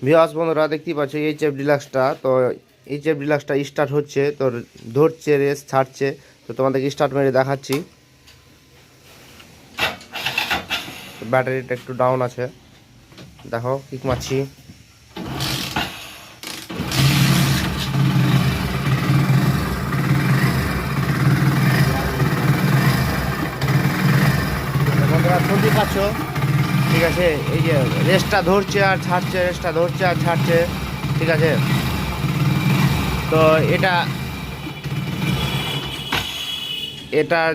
Viewers বন্ধুরা দেখতেই পাচ্ছ এইচএফ ডিলাক্সটা। তো এইচএফ ডিলাক্সটা স্টার্ট হচ্ছে, তো ধরছে, রেস ছাড়ছে। তো তোমাদেরকে স্টার্ট মেরে দেখাচ্ছি। ব্যাটারিটা একটু ডাউন আছে, দেখো কিক মারছি। বন্ধুরা শুনতে পাচ্ছ, ঠিক আছে? এই যে রেসটা ধরছে আর ছাড়ছে, রেসটা ধরছে আর ছাড়ছে, ঠিক আছে? তো এটার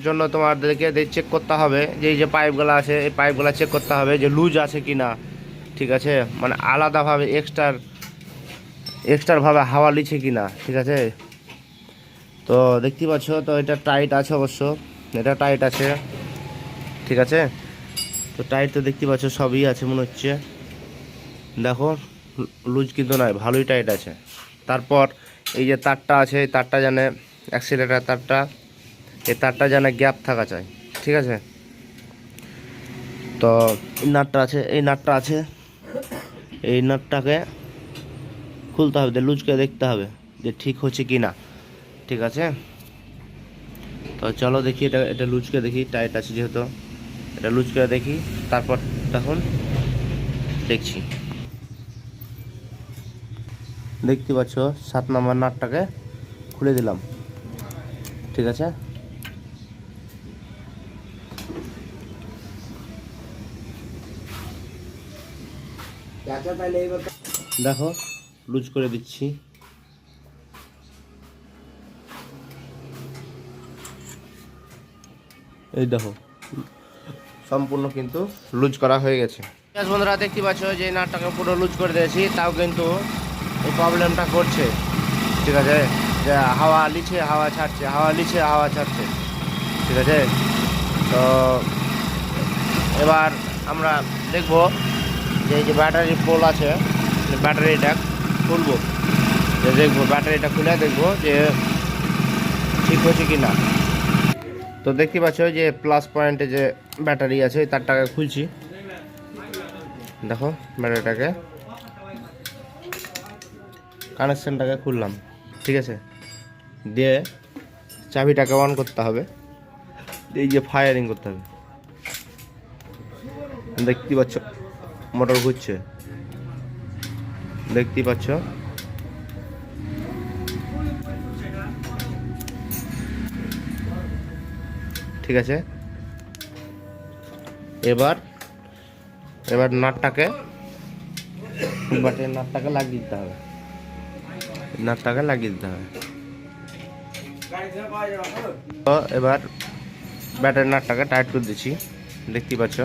জন্য তোমাদেরকে চেক করতে হবে যে এই যে পাইপগুলো আছে, এই পাইপগুলো চেক করতে হবে যে লুজ আছে কি না, ঠিক আছে? মানে আলাদাভাবে এক্সট্রাভাবে হাওয়া লিছে কি না, ঠিক আছে? তো দেখতে পাচ্ছ, তো এটা টাইট আছে অবশ্য, এটা টাইট আছে, ঠিক আছে? তো টাইট তো দেখতে পাচ্ছ সবই আছে মনে হচ্ছে, দেখো লুজ কিন্তু নয়, ভালোই টাইট আছে। তারপর এই যে তারটা আছে, এই তারটা জানে অ্যাক্সিলারেটার তারটা, এই তারটা জানে গ্যাপ থাকা চাই, ঠিক আছে? তো এই নাটটা আছে, এই নাটটাকে খুলতে হবে, লুজ করে দেখতে হবে যে ঠিক হচ্ছে কি না, ঠিক আছে? তো চলো দেখি, এটা লুজ করে দেখি, টাইট আছে যেহেতু, এটা লুজ করে দেখি, তারপর তখন দেখছি। দেখতে পাচ্ছ 7 নম্বর নাটটাকে খুলে দিলাম, ঠিক আছে? দেখো লুজ করে দিচ্ছি, এই দেখো সম্পূর্ণ কিন্তু লুজ করা হয়ে গেছে। বন্ধুরা দেখতে পাচ্ছ যে নাটটাকে পুরো লুজ করে দিয়েছি, তাও কিন্তু এই প্রবলেমটা করছে, ঠিক আছে? যে হাওয়া লিছে হাওয়া ছাড়ছে, হাওয়া লিছে হাওয়া ছাড়ছে, ঠিক আছে? তো এবার আমরা দেখব যে এই যে ব্যাটারি পোল আছে, ব্যাটারিটা খুলবো, যে দেখবো ব্যাটারিটা খুলে দেখবো যে ঠিক হচ্ছে কি না। তো দেখতে পাচ্ছ যে প্লাস পয়েন্টে যে ব্যাটারি আছে ওই তারটাকে খুলছি, দেখো ব্যাটারিটাকে, কানেকশানটাকে খুললাম, ঠিক আছে? দিয়ে চাবিটাকে অন করতে হবে, এই যে ফায়ারিং করতে হবে, দেখতে পাচ্ছ মোটর ঘুরছে, দেখতে পাচ্ছ? ঠিক আছে, এবার নাটটাকে লাগিয়ে দিতে হবে, তো এবার ব্যাটারি নাটটাকে টাইট করে দিচ্ছি, দেখতে পাচ্ছ?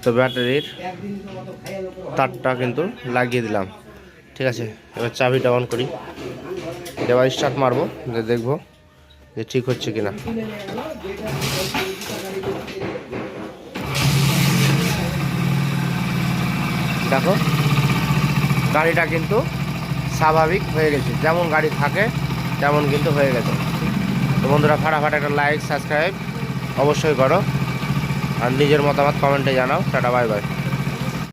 তো ব্যাটারির তারটা কিন্তু লাগিয়ে দিলাম, ঠিক আছে? এবার চাবিটা অন করি, এবার স্টার্ট মারবো, যে দেখবো যে ঠিক হচ্ছে কিনা। দেখো গাড়িটা কিন্তু স্বাভাবিক হয়ে গেছে, যেমন গাড়ি থাকে তেমন কিন্তু হয়ে গেছে। তো বন্ধুরা ফাটাফাট একটা লাইক সাবস্ক্রাইব অবশ্যই করো, আর নিজের মতামত কমেন্টে জানাও। Tata, bye bye.